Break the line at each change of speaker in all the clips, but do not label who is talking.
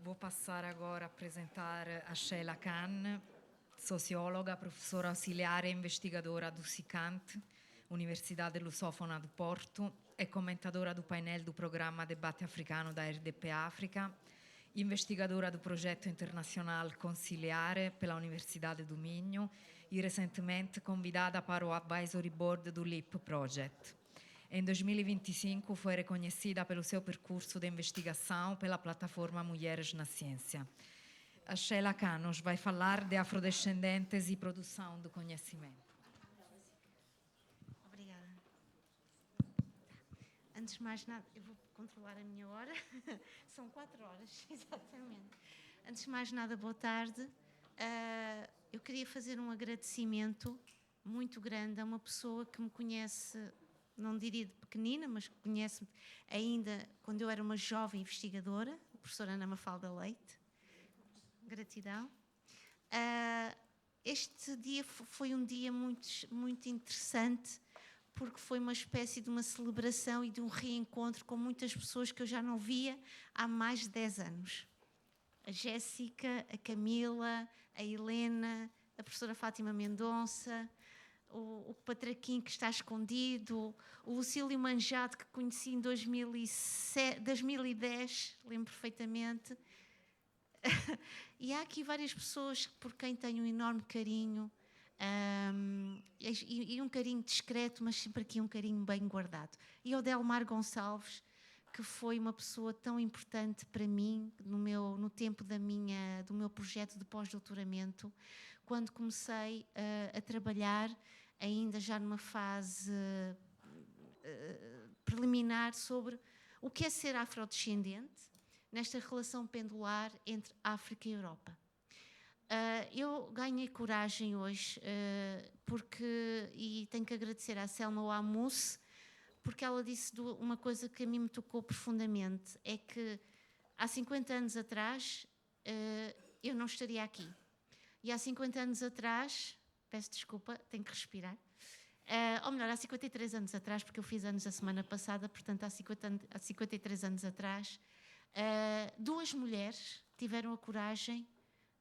Vou passar agora a apresentar a Sheila Khan, socióloga, professora auxiliar e investigadora do SICANT, Universidade Lusófona do Porto, e comentadora do painel do programa Debate Africano da RDP África, investigadora do projeto internacional Conciliare pela Universidade do Minho e recentemente convidada para o Advisory Board do LEAP Project. Em 2025 foi reconhecida pelo seu percurso de investigação pela plataforma Mulheres na Ciência. A Sheila Khan nos vai falar de afrodescendentes e produção do conhecimento.
Obrigada. Antes de mais nada, eu vou controlar a minha hora. São 4 horas, exatamente. Antes de mais nada, boa tarde. Eu queria fazer um agradecimento muito grande a uma pessoa que me conhece, não diria de pequenina, mas que conhece-me ainda quando eu era uma jovem investigadora, a professora Ana Mafalda Leite. Gratidão. Este dia foi um dia muito interessante, porque foi uma espécie de uma celebração e de um reencontro com muitas pessoas que eu já não via há mais de 10 anos. A Jéssica, a Camila, a Helena, a professora Fátima Mendonça, o Patraquim que está escondido, o Lucílio Manjado que conheci em 2010, lembro perfeitamente. E há aqui várias pessoas por quem tenho um enorme carinho, e um carinho discreto, mas sempre aqui um carinho bem guardado. E o Delmar Gonçalves, que foi uma pessoa tão importante para mim no tempo do meu projeto de pós-doutoramento, quando comecei a trabalhar, ainda já numa fase preliminar, sobre o que é ser afrodescendente, nesta relação pendular entre África e Europa. Eu ganhei coragem hoje, e tenho que agradecer à Selma Ouamousse, porque ela disse uma coisa que a mim me tocou profundamente, é que há 50 anos atrás eu não estaria aqui. E há 50 anos atrás, peço desculpa, tenho que respirar, ou melhor, há 53 anos atrás, porque eu fiz anos a semana passada, portanto há 53 anos atrás, 2 mulheres tiveram a coragem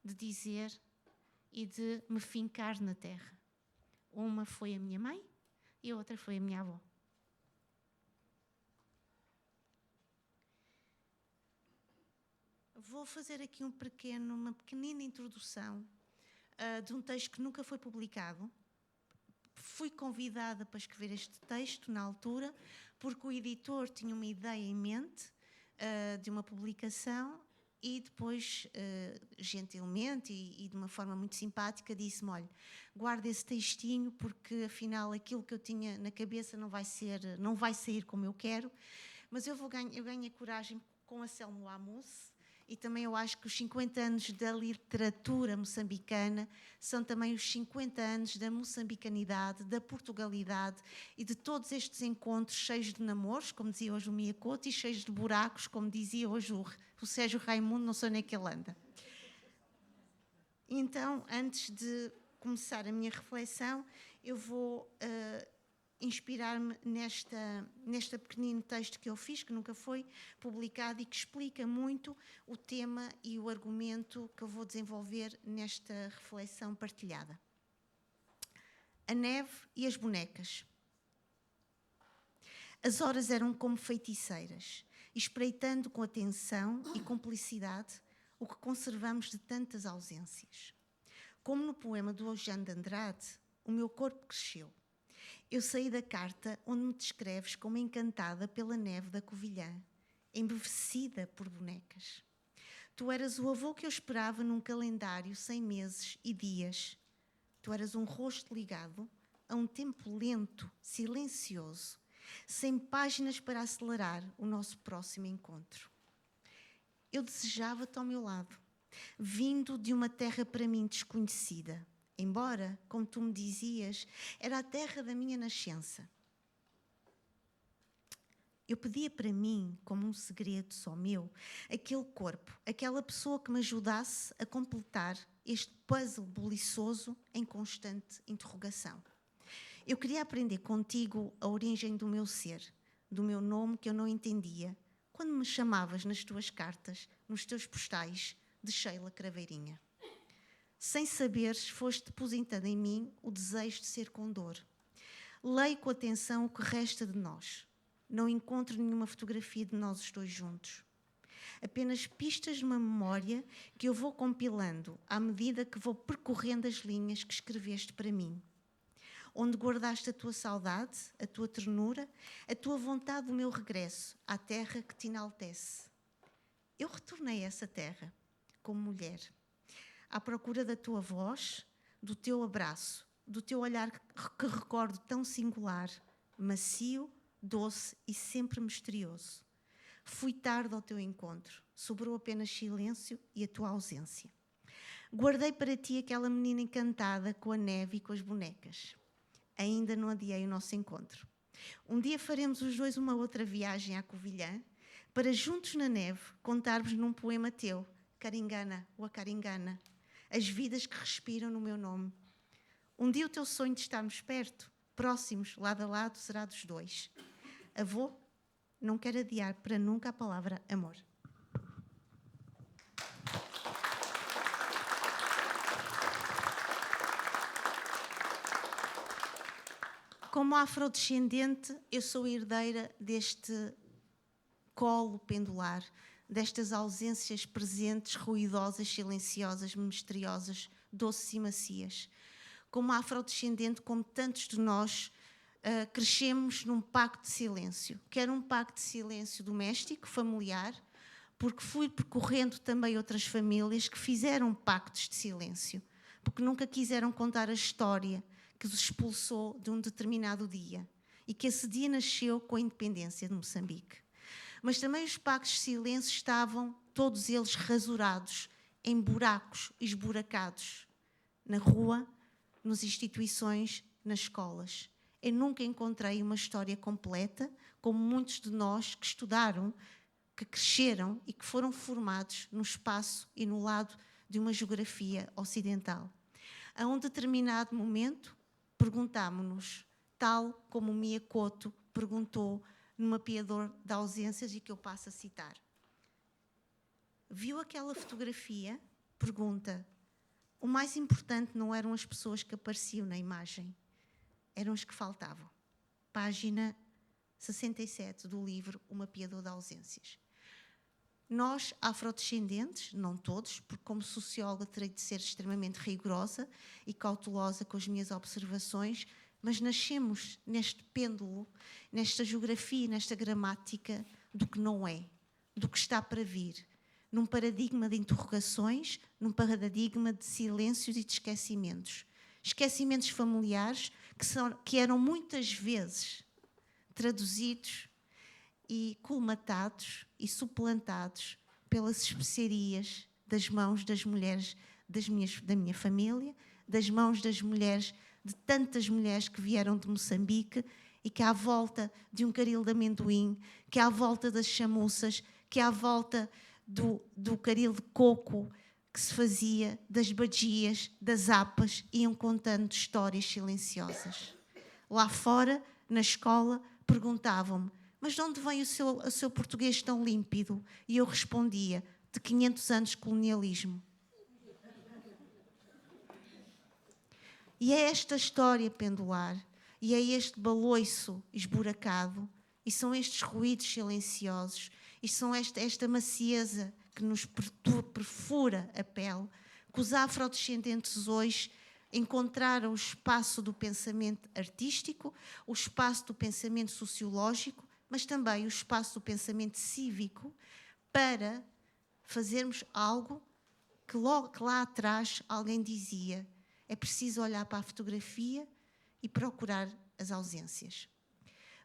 de dizer e de me fincar na terra. Uma foi a minha mãe e a outra foi a minha avó. Vou fazer aqui uma pequenina introdução de um texto que nunca foi publicado. Fui convidada para escrever este texto na altura, porque o editor tinha uma ideia em mente de uma publicação e depois, gentilmente e de uma forma muito simpática, disse-me: olha, guarda esse textinho porque afinal aquilo que eu tinha na cabeça não vai sair como eu quero, mas eu ganhei coragem com a Selma Ouamousse. E também eu acho que os 50 anos da literatura moçambicana são também os 50 anos da moçambicanidade, da portugalidade e de todos estes encontros cheios de namoros, como dizia hoje o Mia Couto, e cheios de buracos, como dizia hoje o Sérgio Raimundo, não sei onde é que ele anda. Então, antes de começar a minha reflexão, eu vou inspirar-me neste pequenino texto que eu fiz, que nunca foi publicado e que explica muito o tema e o argumento que eu vou desenvolver nesta reflexão partilhada. A neve e as bonecas. As horas eram como feiticeiras, espreitando com atenção e cumplicidade o que conservamos de tantas ausências. Como no poema do Eugênio de Andrade, o meu corpo cresceu. Eu saí da carta onde me descreves como encantada pela neve da Covilhã, embevecida por bonecas. Tu eras o avô que eu esperava num calendário sem meses e dias. Tu eras um rosto ligado a um tempo lento, silencioso, sem páginas para acelerar o nosso próximo encontro. Eu desejava-te ao meu lado, vindo de uma terra para mim desconhecida, embora, como tu me dizias, era a terra da minha nascença. Eu pedia para mim, como um segredo só meu, aquele corpo, aquela pessoa que me ajudasse a completar este puzzle buliçoso em constante interrogação. Eu queria aprender contigo a origem do meu ser, do meu nome que eu não entendia, quando me chamavas nas tuas cartas, nos teus postais, de Sheila Craveirinha. Sem saberes, foste depositando em mim o desejo de ser condor. Leio com atenção o que resta de nós. Não encontro nenhuma fotografia de nós os dois juntos. Apenas pistas de uma memória que eu vou compilando à medida que vou percorrendo as linhas que escreveste para mim. Onde guardaste a tua saudade, a tua ternura, a tua vontade do meu regresso à terra que te enaltece. Eu retornei a essa terra, como mulher, à procura da tua voz, do teu abraço, do teu olhar que recordo tão singular, macio, doce e sempre misterioso. Fui tarde ao teu encontro, sobrou apenas silêncio e a tua ausência. Guardei para ti aquela menina encantada com a neve e com as bonecas. Ainda não adiei o nosso encontro. Um dia faremos os dois uma outra viagem à Covilhã, para juntos na neve contarmos num poema teu, Caringana ou a Caringana, as vidas que respiram no meu nome. Um dia o teu sonho de estarmos perto, próximos, lado a lado, será dos dois. Avô, não quero adiar para nunca a palavra amor. Como afrodescendente, eu sou herdeira deste colo pendular, destas ausências presentes, ruidosas, silenciosas, misteriosas, doces e macias. Como afrodescendente, como tantos de nós, crescemos num pacto de silêncio, que era um pacto de silêncio doméstico, familiar, porque fui percorrendo também outras famílias que fizeram pactos de silêncio, porque nunca quiseram contar a história que os expulsou de um determinado dia e que esse dia nasceu com a independência de Moçambique. Mas também os pactos de silêncio estavam, todos eles rasurados, em buracos esburacados, na rua, nas instituições, nas escolas. Eu nunca encontrei uma história completa, como muitos de nós que estudaram, que cresceram e que foram formados no espaço e no lado de uma geografia ocidental. A um determinado momento, perguntámo-nos, tal como Mia Couto perguntou no Mapeador de Ausências, e que eu passo a citar. Viu aquela fotografia? Pergunta. O mais importante não eram as pessoas que apareciam na imagem, eram as que faltavam. Página 67 do livro O Mapeador de Ausências. Nós, afrodescendentes, não todos, porque como socióloga terei de ser extremamente rigorosa e cautelosa com as minhas observações, mas nascemos neste pêndulo, nesta geografia, nesta gramática do que não é, do que está para vir, num paradigma de interrogações, num paradigma de silêncios e de esquecimentos. Esquecimentos familiares que eram muitas vezes traduzidos e colmatados e suplantados pelas especiarias das mãos das mulheres da minha família, das mãos das mulheres, de tantas mulheres que vieram de Moçambique e que à volta de um caril de amendoim, que à volta das chamuças, que à volta do caril de coco que se fazia, das bagias, das apas, iam contando histórias silenciosas. Lá fora, na escola, perguntavam-me: mas de onde vem o seu português tão límpido? E eu respondia: de 500 anos de colonialismo. E é esta história pendular, e é este baloiço esburacado, e são estes ruídos silenciosos, e são esta macieza que nos perfura a pele, que os afrodescendentes hoje encontraram o espaço do pensamento artístico, o espaço do pensamento sociológico, mas também o espaço do pensamento cívico, para fazermos algo que lá atrás alguém dizia: é preciso olhar para a fotografia e procurar as ausências.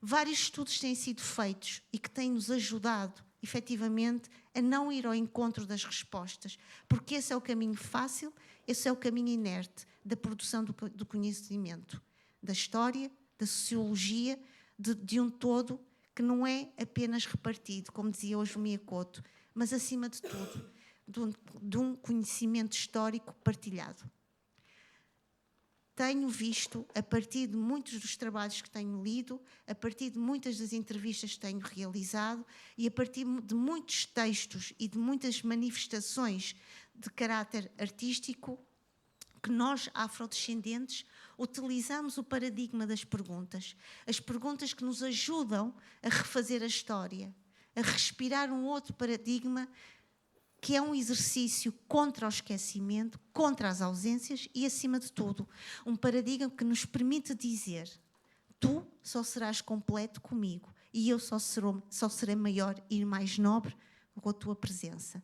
Vários estudos têm sido feitos e que têm-nos ajudado, efetivamente, a não ir ao encontro das respostas, porque esse é o caminho fácil, esse é o caminho inerte da produção do conhecimento, da história, da sociologia, de um todo que não é apenas repartido, como dizia hoje o Mia Couto, mas, acima de tudo, de um conhecimento histórico partilhado. tenho visto, a partir de muitos dos trabalhos que tenho lido, a partir de muitas das entrevistas que tenho realizado e a partir de muitos textos e de muitas manifestações de caráter artístico, que nós, afrodescendentes, utilizamos o paradigma das perguntas. As perguntas que nos ajudam a refazer a história, a respirar um outro paradigma que é um exercício contra o esquecimento, contra as ausências e, acima de tudo, um paradigma que nos permite dizer: tu só serás completo comigo e eu só serei maior e mais nobre com a tua presença.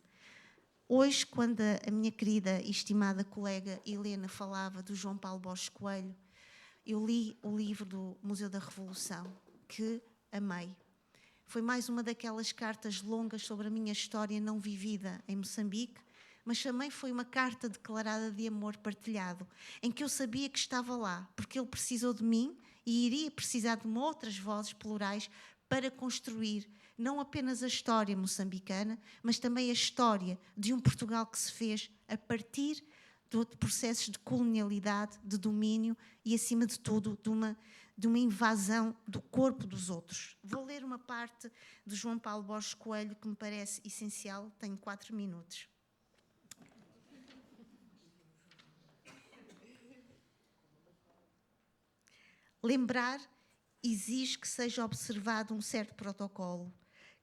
Hoje, quando a minha querida e estimada colega Helena falava do João Paulo Borges Coelho, eu li o livro do Museu da Revolução, que amei. Foi mais uma daquelas cartas longas sobre a minha história não vivida em Moçambique, mas também foi uma carta declarada de amor partilhado, em que eu sabia que estava lá, porque ele precisou de mim e iria precisar de outras vozes plurais para construir não apenas a história moçambicana, mas também a história de um Portugal que se fez a partir de processos de colonialidade, de domínio e, acima de tudo, de uma invasão do corpo dos outros. Vou ler uma parte de João Paulo Borges Coelho que me parece essencial. Tenho 4 minutos. Lembrar exige que seja observado um certo protocolo,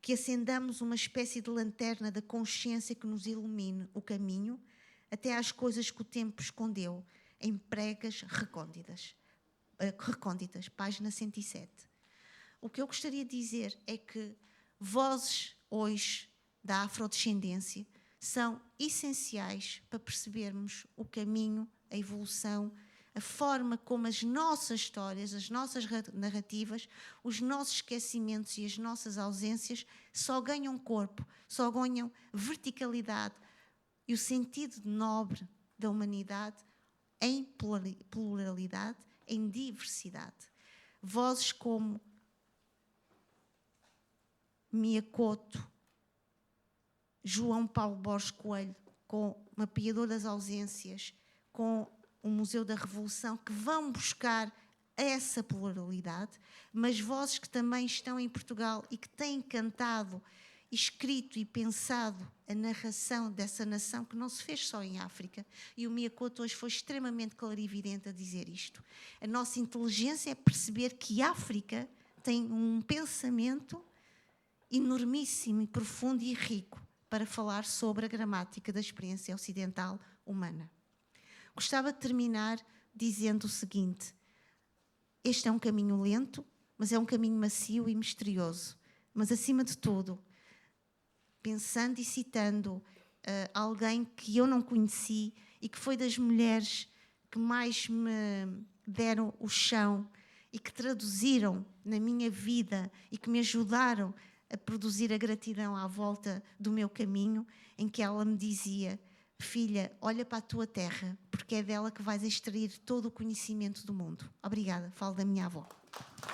que acendamos uma espécie de lanterna da consciência que nos ilumine o caminho até às coisas que o tempo escondeu em pregas recônditas, página 107. O que eu gostaria de dizer é que vozes hoje da afrodescendência são essenciais para percebermos o caminho, a evolução, a forma como as nossas histórias, as nossas narrativas, os nossos esquecimentos e as nossas ausências só ganham corpo, só ganham verticalidade e o sentido nobre da humanidade em pluralidade, em diversidade. Vozes como Mia Couto, João Paulo Borges Coelho, com Mapeador das Ausências, com o Museu da Revolução, que vão buscar essa pluralidade, mas vozes que também estão em Portugal e que têm cantado, escrito e pensado a narração dessa nação que não se fez só em África. E o Mia Couto hoje foi extremamente clarividente a dizer isto. A nossa inteligência é perceber que África tem um pensamento enormíssimo e profundo e rico para falar sobre a gramática da experiência ocidental humana. Gostava de terminar dizendo o seguinte: este é um caminho lento, mas é um caminho macio e misterioso. Mas, acima de tudo, pensando e citando alguém que eu não conheci e que foi das mulheres que mais me deram o chão e que traduziram na minha vida e que me ajudaram a produzir a gratidão à volta do meu caminho, em que ela me dizia: filha, olha para a tua terra, porque é dela que vais extrair todo o conhecimento do mundo. Obrigada. Falo da minha avó.